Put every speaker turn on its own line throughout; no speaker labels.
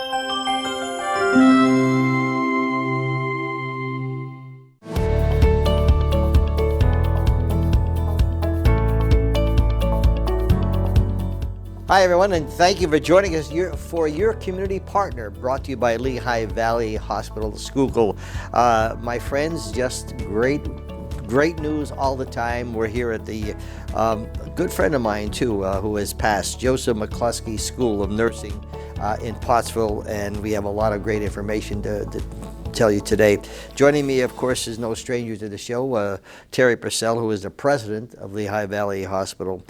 Hi everyone, and thank you for joining us for your community partner, brought to you by Lehigh Valley Hospital Schuylkill. My friends, just great news all the time. We're here at the good friend of mine too, who has passed, Joseph McCloskey School of Nursing in Pottsville, and we have a lot of great information to tell you today. Joining me, of course, is no stranger to the show, Terry Purcell, who is the president of Lehigh Valley Hospital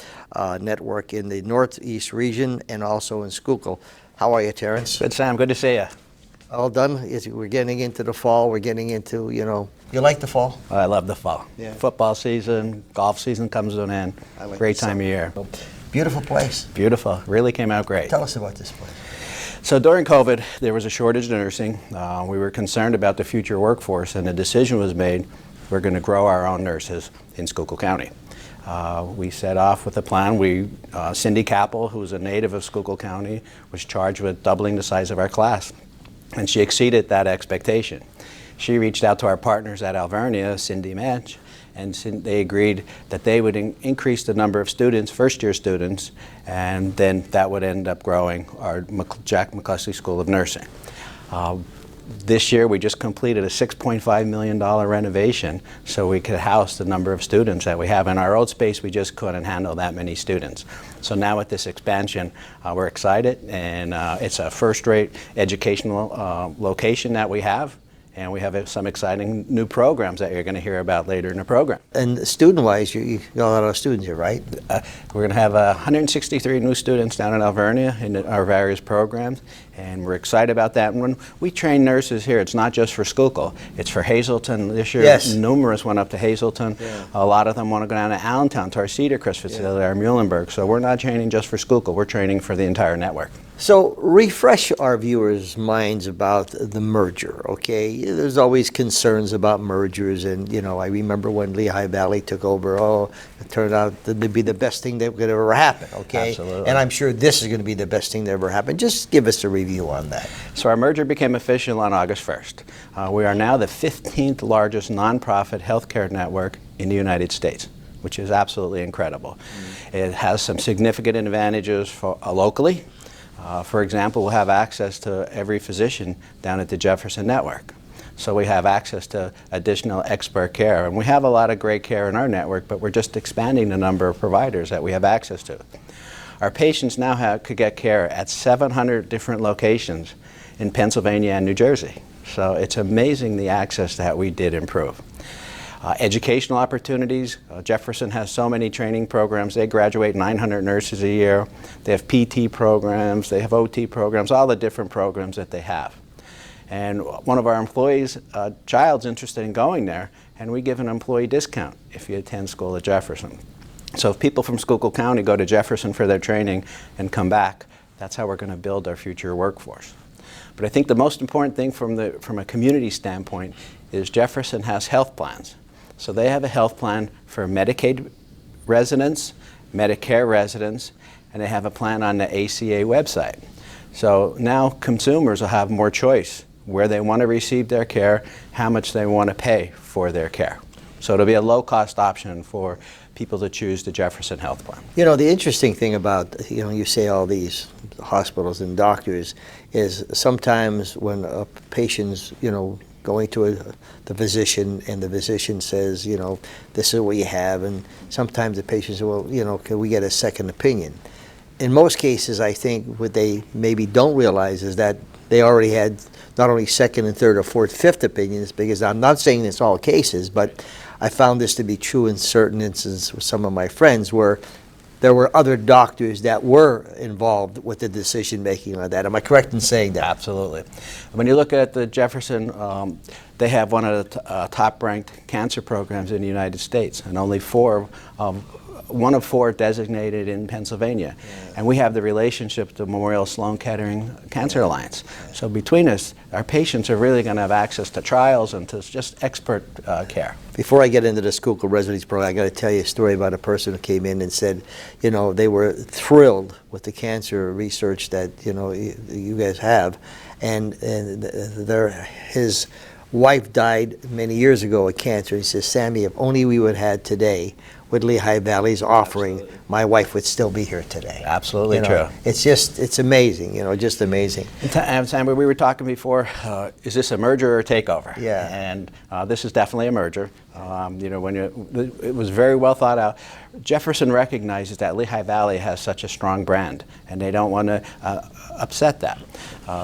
Network in the Northeast region and also in Schuylkill. How are you, Terrence?
Good, Sam. Good to see you.
All done? We're getting into the fall. We're getting into, you like the fall?
I love the fall.
Yeah.
Football season, golf season comes to an end. Great time of year.
Beautiful place.
Beautiful. Really came out great.
Tell us about this place.
So during COVID, there was a shortage of nursing. We were concerned about the future workforce, and a decision was made, we're going to grow our own nurses in Schuylkill County. We set off with a plan. Cindy Capel, who was a native of Schuylkill County, was charged with doubling the size of our class, and she exceeded that expectation. She reached out to our partners at Alvernia, Cindy Match, and they agreed that they would increase the number of students, first-year students, and then that would end up growing our Jack McCloskey School of Nursing. This year we just completed a $6.5 million renovation so we could house the number of students that we have. In our old space, we just couldn't handle that many students. So now with this expansion, we're excited, and it's a first-rate educational location that we have. And we have some exciting new programs that you're going to hear about later in the program. And
student-wise, you got a lot of students here, right?
We're going to have 163 new students down in Alvernia in our various programs, and we're excited about that. And when we train nurses here, it's not just for Schuylkill, it's for Hazelton. This year, yes, numerous went up to Hazelton. Yeah. A lot of them want to go down to Allentown, to our Cedar Crest facility, our Muhlenberg. So we're not training just for Schuylkill, we're training for the entire network.
So refresh our viewers' minds about the merger, okay? There's always concerns about mergers, and I remember when Lehigh Valley took over, it turned out to be the best thing that could ever happen, okay?
Absolutely.
And I'm sure this is going to be the best thing that ever happened. Just give us a review on that.
So our merger became official on August 1st. We are now the 15th largest nonprofit healthcare network in the United States, which is absolutely incredible. It has some significant advantages for locally. For example, we'll have access to every physician down at the Jefferson network. So we have access to additional expert care. And we have a lot of great care in our network, but we're just expanding the number of providers that we have access to. Our patients now could get care at 700 different locations in Pennsylvania and New Jersey. So it's amazing the access that we did improve. Educational opportunities. Jefferson has so many training programs. They graduate 900 nurses a year. They have PT programs, they have OT programs, all the different programs that they have. And one of our employees, a child's interested in going there, and we give an employee discount if you attend school at Jefferson. So if people from Schuylkill County go to Jefferson for their training and come back, that's how we're going to build our future workforce. But I think the most important thing from a community standpoint is Jefferson has health plans. So they have a health plan for Medicaid residents, Medicare residents, and they have a plan on the ACA website. So now consumers will have more choice where they want to receive their care, how much they want to pay for their care. So it'll be a low-cost option for people to choose the Jefferson Health Plan.
The interesting thing about, you say all these hospitals and doctors is sometimes when a patient's, going to the physician, and the physician says, this is what you have, and sometimes the patient says, well, can we get a second opinion? In most cases, I think what they maybe don't realize is that they already had not only second and third or fourth, fifth opinions, because I'm not saying it's all cases, but I found this to be true in certain instances with some of my friends where there were other doctors that were involved with the decision making on that. Am I correct in saying that?
Absolutely. When you look at the Jefferson, they have one of the top-ranked cancer programs in the United States, and only one of four designated in Pennsylvania. Yeah. And we have the relationship with the Memorial Sloan Kettering Cancer Alliance. So between us, our patients are really going to have access to trials and to just expert care.
Before I get into the Schuylkill Residency Program, I got to tell you a story about a person who came in and said, they were thrilled with the cancer research that you guys have, and his wife died many years ago of cancer. He says, Sammy, if only we would have had today what Lehigh Valley's offering,
Absolutely.
my wife would still be here today.
Absolutely
You know,
true.
it's amazing, just amazing.
And Sam, we were talking before, is this a merger or a takeover?
Yeah.
And this is definitely a merger. It was very well thought out. Jefferson recognizes that Lehigh Valley has such a strong brand, and they don't want to upset that.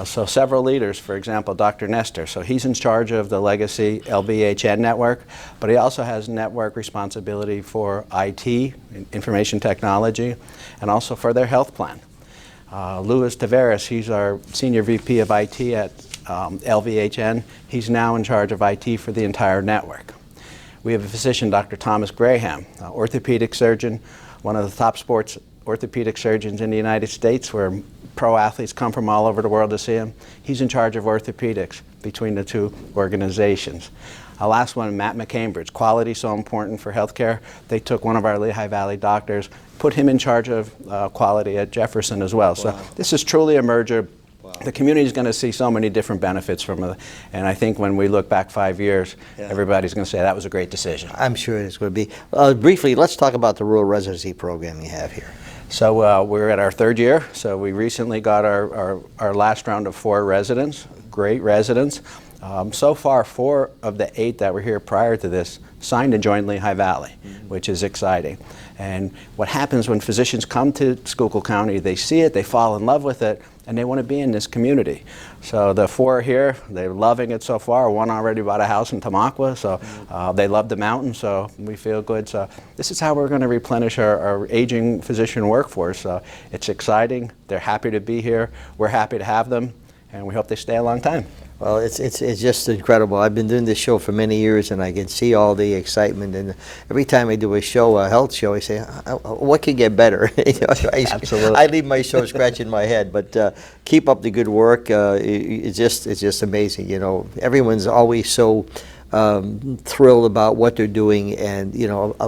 So several leaders, for example, Dr. Nestor, so he's in charge of the legacy LVHN network, but he also has network responsibility for IT, information technology, and also for their health plan. Luis Tavares, he's our Senior VP of IT at LVHN. He's now in charge of IT for the entire network. We have a physician, Dr. Thomas Graham, orthopedic surgeon, one of the top sports orthopedic surgeons in the United States, where pro athletes come from all over the world to see him. He's in charge of orthopedics between the two organizations. Last one, Matt McCambridge. Quality so important for healthcare. They took one of our Lehigh Valley doctors, put him in charge of quality at Jefferson as well. Wow. So this is truly a merger. Wow. The community is going to see so many different benefits from it, and I think when we look back 5 years, everybody's going to say that was a great decision.
I'm sure it's going to be. Briefly, let's talk about the rural residency program you have here.
So we're at our 3rd year, so we recently got our last round of 4 residents, great residents. So far, 4 of the 8 that were here prior to this signed to join Lehigh Valley, which is exciting. And what happens when physicians come to Schuylkill County, they see it, they fall in love with it, and they want to be in this community. So the 4 here, they're loving it so far. 1 already bought a house in Tamaqua, so they love the mountains, so we feel good. So this is how we're going to replenish our aging physician workforce. So it's exciting. They're happy to be here. We're happy to have them, and we hope they stay a long time.
Well, it's just incredible. I've been doing this show for many years, and I can see all the excitement. And every time I do a show, a health show, I say, "What could get better?"
Absolutely.
I leave my show scratching my head. But keep up the good work. It's just amazing. Everyone's always so thrilled about what they're doing, and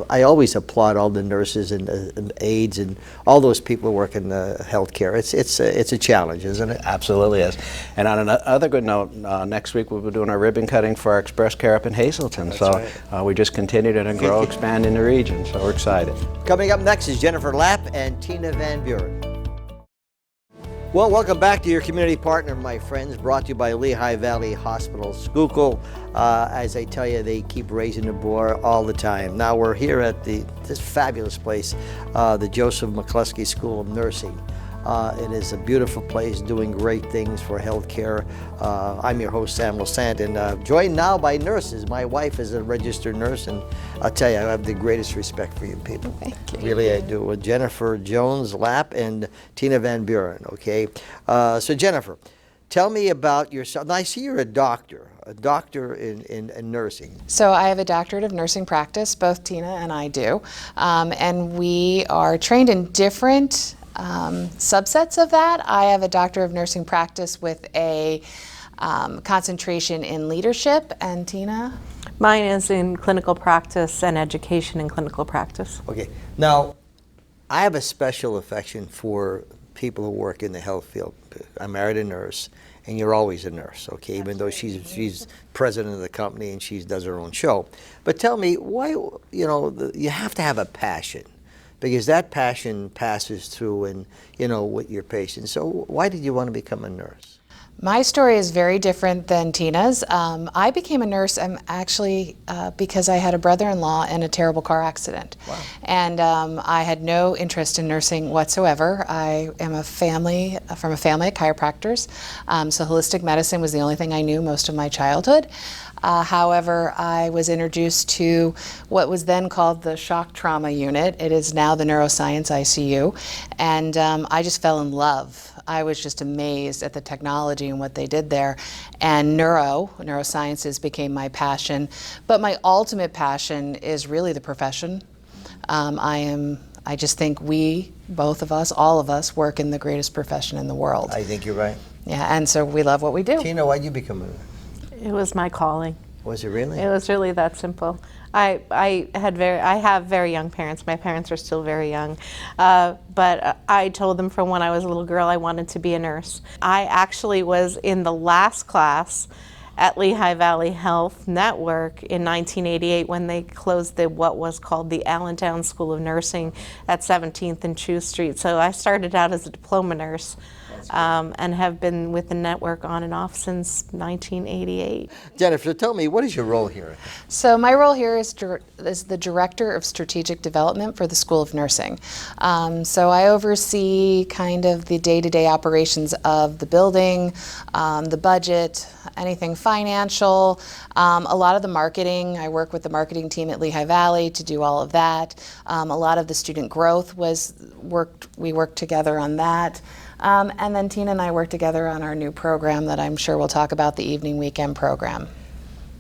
I always applaud all the nurses and aides and all those people who work in the healthcare. It's a challenge, isn't it?
Absolutely is. And on another good note, next week we'll be doing our ribbon cutting for our express care up in Hazleton.
That's
so
right.
We just continue to grow, expand in the region. So we're excited.
Coming up next is Jennifer Lapp and Tina VanBuren. Well, welcome back to your community partner, my friends, brought to you by Lehigh Valley Hospital Schuylkill. As I tell you, they keep raising the bar all the time. Now we're here at this fabulous place, the Joseph McCloskey School of Nursing. It is a beautiful place doing great things for healthcare. I'm your host, Sam Lassant, and joined now by nurses. My wife is a registered nurse, and I'll tell you, I have the greatest respect for you people.
Thank you.
Really, I do. With Jennifer Jones-Lapp and Tina VanBuren, okay? So Jennifer, tell me about yourself. Now, I see you're a doctor in nursing.
So I have a doctorate of nursing practice, both Tina and I do, and we are trained in different subsets of that. I have a doctor of nursing practice with a concentration in leadership, and Tina?
Mine is in clinical practice and education in clinical practice.
Okay, now I have a special affection for people who work in the health field. I married a nurse, and you're always a nurse, okay, even though she's president of the company and she does her own show. But tell me, why, you have to have a passion, because that passion passes through and, with your patients. So why did you want to become a nurse?
My story is very different than Tina's. I became a nurse actually because I had a brother-in-law in a terrible car accident.
Wow.
And I had no interest in nursing whatsoever. I am from a family of chiropractors, so holistic medicine was the only thing I knew most of my childhood. However, I was introduced to what was then called the shock trauma unit. It is now the neuroscience ICU, and I just fell in love. I was just amazed at the technology and what they did there. And neurosciences became my passion. But my ultimate passion is really the profession. I just think both of us, all of us, work in the greatest profession in the world.
I think you're right.
Yeah, and so we love what we do.
Tina, why'd you become a nurse?
It was my calling.
Was it really?
It was really that simple. I have very young parents. My parents are still very young, but I told them from when I was a little girl I wanted to be a nurse. I actually was in the last class at Lehigh Valley Health Network in 1988 when they closed what was called the Allentown School of Nursing at 17th and Chew Street. So I started out as a diploma nurse and have been with the network on and off since 1988.
Jennifer, tell me, what is your role here?
So my role here is the Director of Strategic Development for the School of Nursing. So I oversee kind of the day-to-day operations of the building, the budget, anything financial, a lot of the marketing. I work with the marketing team at Lehigh Valley to do all of that. A lot of the student growth we worked together on that. And then Tina and I work together on our new program that I'm sure we'll talk about, the evening weekend program.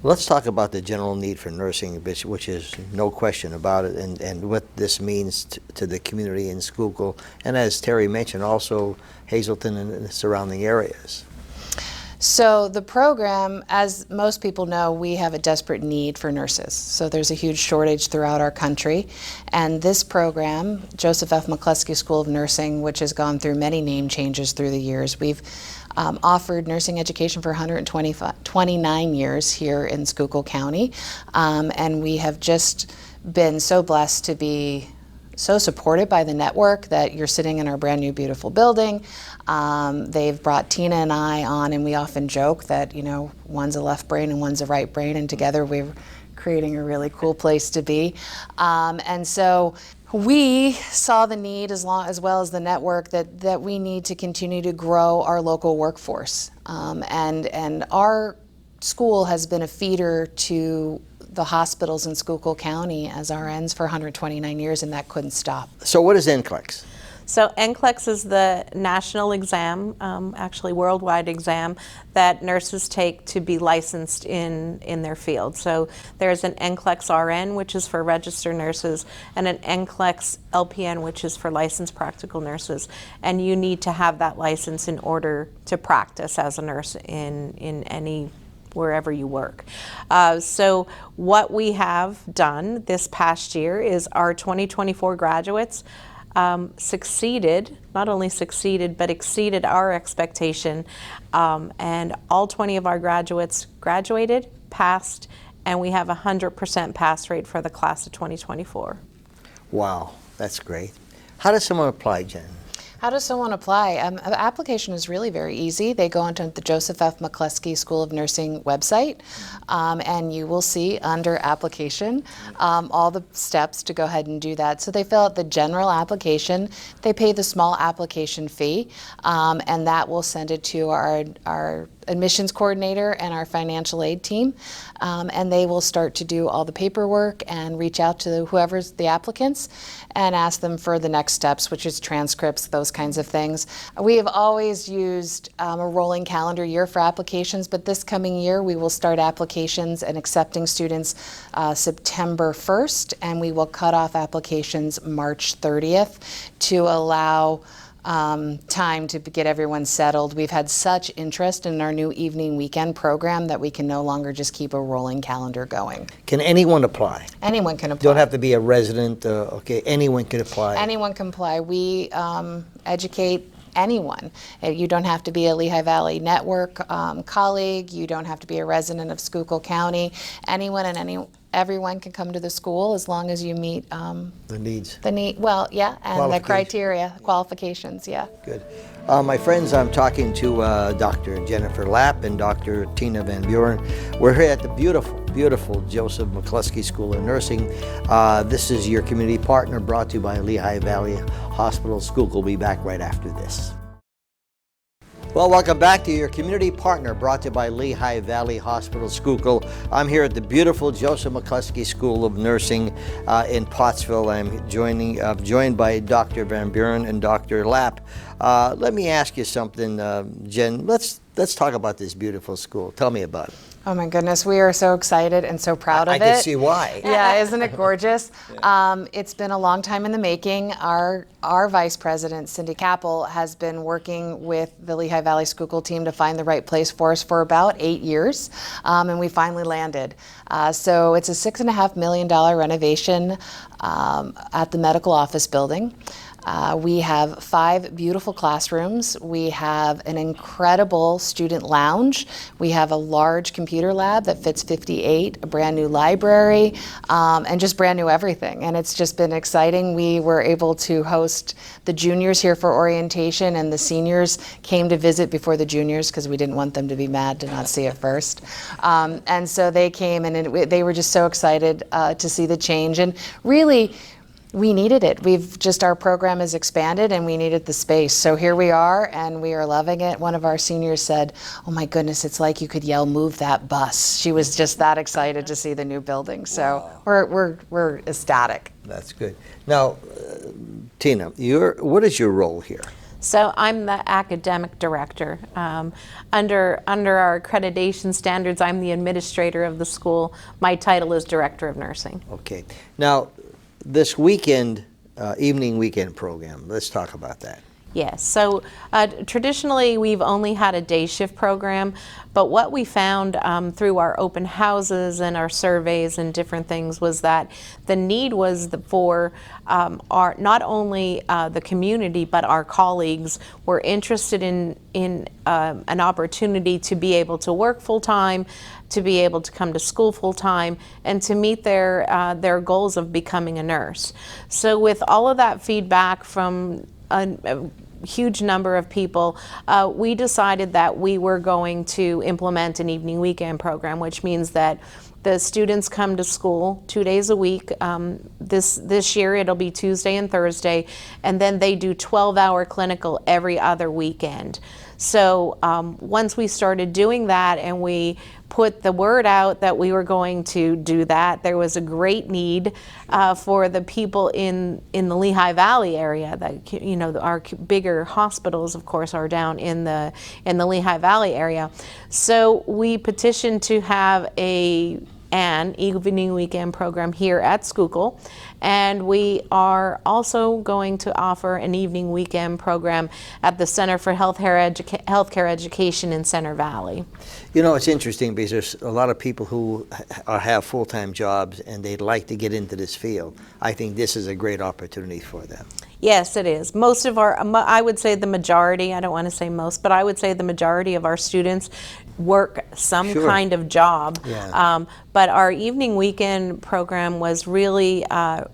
Let's talk about the general need for nursing, which is no question about it, and what this means to the community in Schuylkill, and as Terry mentioned, also Hazleton and the surrounding areas.
So the program, as most people know, we have a desperate need for nurses. So there's a huge shortage throughout our country. And this program, Joseph F. McCloskey School of Nursing, which has gone through many name changes through the years, we've offered nursing education for 129 years here in Schuylkill County. And we have just been so blessed to be so supported by the network that you're sitting in our brand new beautiful building. They've brought Tina and I on, and we often joke that, you know, one's a left brain and one's a right brain, and together we're creating a really cool place to be. And so we saw the need, as well as the network, that we need to continue to grow our local workforce. And our school has been a feeder to the hospitals in Schuylkill County as RNs for 129 years, and that couldn't stop.
So what is NCLEX?
So NCLEX is the national exam, actually worldwide exam, that nurses take to be licensed in their field. So there's an NCLEX RN, which is for registered nurses, and an NCLEX LPN, which is for licensed practical nurses. And you need to have that license in order to practice as a nurse in any wherever you work. So what we have done this past year is our 2024 graduates succeeded, not only succeeded, but exceeded our expectation. And all 20 of our graduates graduated, passed, and we have a 100% pass rate for the class of 2024.
Wow, that's great. How does someone apply, Jen?
How does someone apply? The application is really very easy. They go onto the Joseph F. McCloskey School of Nursing website, and you will see under application all the steps to go ahead and do that. So they fill out the general application, they pay the small application fee, and that will send it to our admissions coordinator and our financial aid team, and they will start to do all the paperwork and reach out to whoever's the applicants and ask them for the next steps, which is transcripts, those kinds of things. We have always used a rolling calendar year for applications, but this coming year we will start applications and accepting students September 1st, and we will cut off applications March 30th to allow time to get everyone settled. We've had such interest in our new evening weekend program that we can no longer just keep a rolling calendar going.
Can anyone apply?
Anyone can apply.
Don't have to be a resident, okay, anyone can apply.
Anyone can apply. We educate anyone. You don't have to be a Lehigh Valley Network colleague. You don't have to be a resident of Schuylkill County. Anyone and everyone can come to the school as long as you meet
the needs.
Well, yeah, and the criteria, qualifications, yeah.
Good. My friends, I'm talking to Dr. Jennifer Lapp and Dr. Tina VanBuren. We're here at the beautiful, beautiful Joseph McCloskey School of Nursing. This is your community partner brought to you by Lehigh Valley Hospital. Schuylkill will be back right after this. Well, welcome back to your community partner brought to you by Lehigh Valley Hospital Schuylkill. I'm here at the beautiful Joseph McCloskey School of Nursing in Pottsville. I'm joined by Dr. VanBuren and Dr. Lapp. Let me ask you something, Jen. Let's let's talk about this beautiful school. Tell me about it.
Oh my goodness, we are so excited and so proud of
I
it.
can see why.
Yeah, isn't it gorgeous? It's been a long time in the making. Our vice president, Cindy Capel, has been working with the Lehigh Valley Schuylkill team to find the right place for us for about 8 years, and we finally landed. So it's a $6.5 million renovation at the medical office building. We have 5 beautiful classrooms. We have an incredible student lounge. We have a large computer lab that fits 58, a brand new library, and just brand new everything. And it's just been exciting. We were able to host the juniors here for orientation, and the seniors came to visit before the juniors because we didn't want them to be mad to not see it first. And so they came, and they were just so excited to see the change. And really, we needed it. Our program has expanded and we needed the space. So here we are and we are loving it. One of our seniors said, "Oh my goodness, it's like you could yell, 'Move that bus.'" She was just that excited to see the new building. So we're ecstatic.
That's good. Now, Tina, what is your role here?
So I'm the academic director. Under our accreditation standards, I'm the administrator of the school. My title is Director of Nursing.
Okay. Now, this weekend, evening weekend program, let's talk about that.
Yes, so traditionally we've only had a day shift program, but what we found through our open houses and our surveys and different things was that the need was for our, not only the community, but our colleagues were interested in an opportunity to be able to work full-time, to be able to come to school full-time, and to meet their goals of becoming a nurse. So with all of that feedback from a huge number of people, we decided that we were going to implement an evening weekend program, which means that the students come to school 2 days a week. This year it'll be Tuesday and Thursday, and then they do 12-hour clinical every other weekend. So once we started doing that and we put the word out that we were going to do that, there was a great need for the people in the Lehigh Valley area. That, you know, our bigger hospitals, of course, are down in the Lehigh Valley area. So we petitioned to have an evening weekend program here at Schuylkill, and we are also going to offer an evening weekend program at the Center for Healthcare Education in Center Valley.
You know, it's interesting because there's a lot of people who have full-time jobs and they'd like to get into this field. I think this is a great opportunity for them.
Yes, it is. Most of our, I would say the majority, I don't want to say most, but I would say the majority of our students work some kind of job.
Yeah.
But our evening weekend program was really,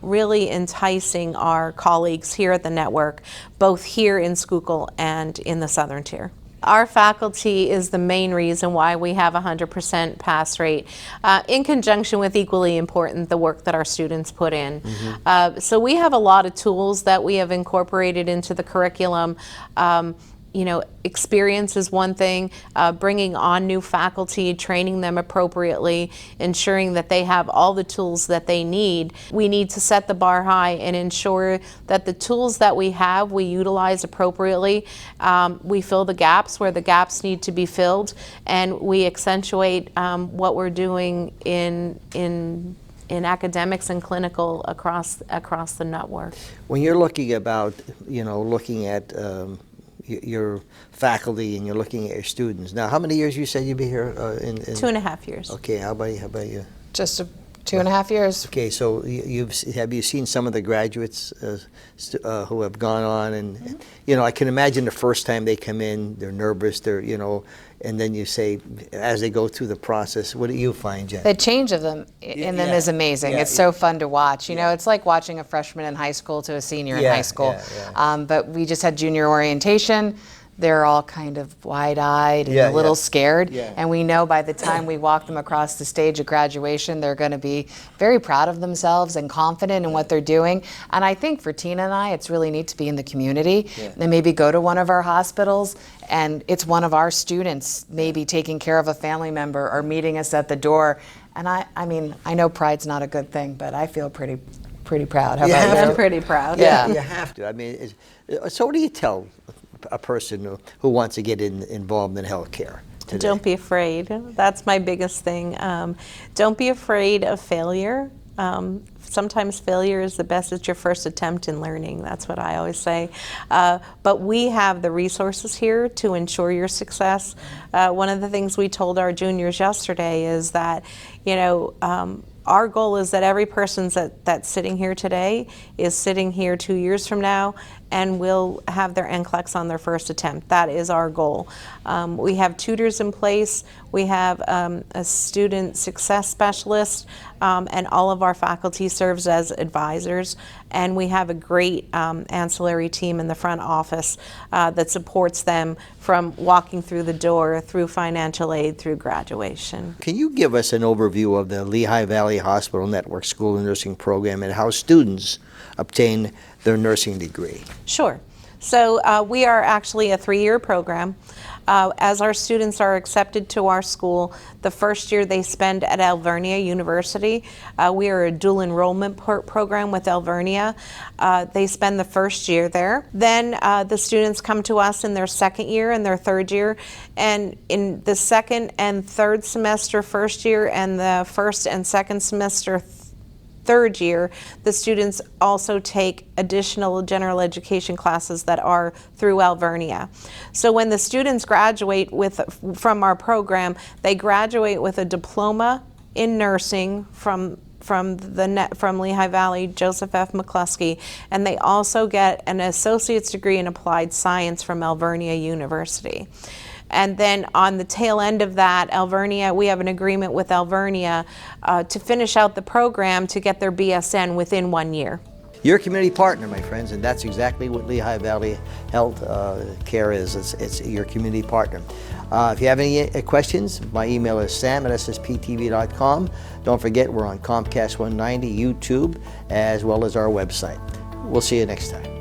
really enticing our colleagues here at the network, both here in Schuylkill and in the Southern Tier. Our faculty is the main reason why we have a 100% pass rate, in conjunction with, equally important, the work that our students put in. Mm-hmm. So we have a lot of tools that we have incorporated into the curriculum. You know, experience is one thing, bringing on new faculty, training them appropriately, ensuring that they have all the tools that they need. We need to set the bar high and ensure that the tools that we have, we utilize appropriately. We fill the gaps where the gaps need to be filled, and we accentuate what we're doing in academics and clinical across the network.
When you're looking about, looking at your faculty and you're looking at your students. Now, how many years you said you'd be here?
2.5 years.
Okay, how about you?
Just 2.5 years.
Okay, so have you seen some of the graduates who have gone on and I can imagine the first time they come in, they're nervous, and then you say, as they go through the process, what do you find, Jen?
The change of them in them is amazing. It's so fun to watch. You know, it's like watching a freshman in high school to a senior in high school. But we just had junior orientation. They're all kind of wide-eyed and a little scared. And we know by the time we walk them across the stage at graduation, they're going to be very proud of themselves and confident in what they're doing. And I think for Tina and I, it's really neat to be in the community and maybe go to one of our hospitals and it's one of our students maybe taking care of a family member or meeting us at the door. And I mean, I know pride's not a good thing, but I feel pretty proud. How about you?
I'm pretty proud.
Yeah, you have to. I mean, so what do you tell a person who wants to get involved in healthcare today?
Don't be afraid. That's my biggest thing. Don't be afraid of failure. Sometimes failure is the best. It's your first attempt in learning. That's what I always say. But we have the resources here to ensure your success. One of the things we told our juniors yesterday is that, our goal is that every person that's sitting here today is sitting here 2 years from now and will have their NCLEX on their first attempt. That is our goal. We have tutors in place. We have a student success specialist, and all of our faculty serves as advisors. And we have a great ancillary team in the front office that supports them from walking through the door, through financial aid, through graduation.
Can you give us an overview of the Lehigh Valley Hospital Network School of Nursing program and how students obtain their nursing degree?
Sure. So we are actually a 3-year program. As our students are accepted to our school, the first year they spend at Alvernia University. We are a dual enrollment program with Alvernia. They spend the first year there. Then the students come to us in their second year and their third year. And in the second and third semester first year and the first and second semester third year, the students also take additional general education classes that are through Alvernia. So when the students graduate from our program, they graduate with a diploma in nursing from Lehigh Valley, Joseph F. McCloskey, and they also get an associate's degree in applied science from Alvernia University. And then on the tail end of that, Alvernia, we have an agreement with Alvernia to finish out the program to get their BSN within 1 year.
Your community partner, my friends, and that's exactly what Lehigh Valley Health Care is. It's your community partner. If you have any questions, my email is sam@ssptv.com. Don't forget, we're on Comcast 190, YouTube, as well as our website. We'll see you next time.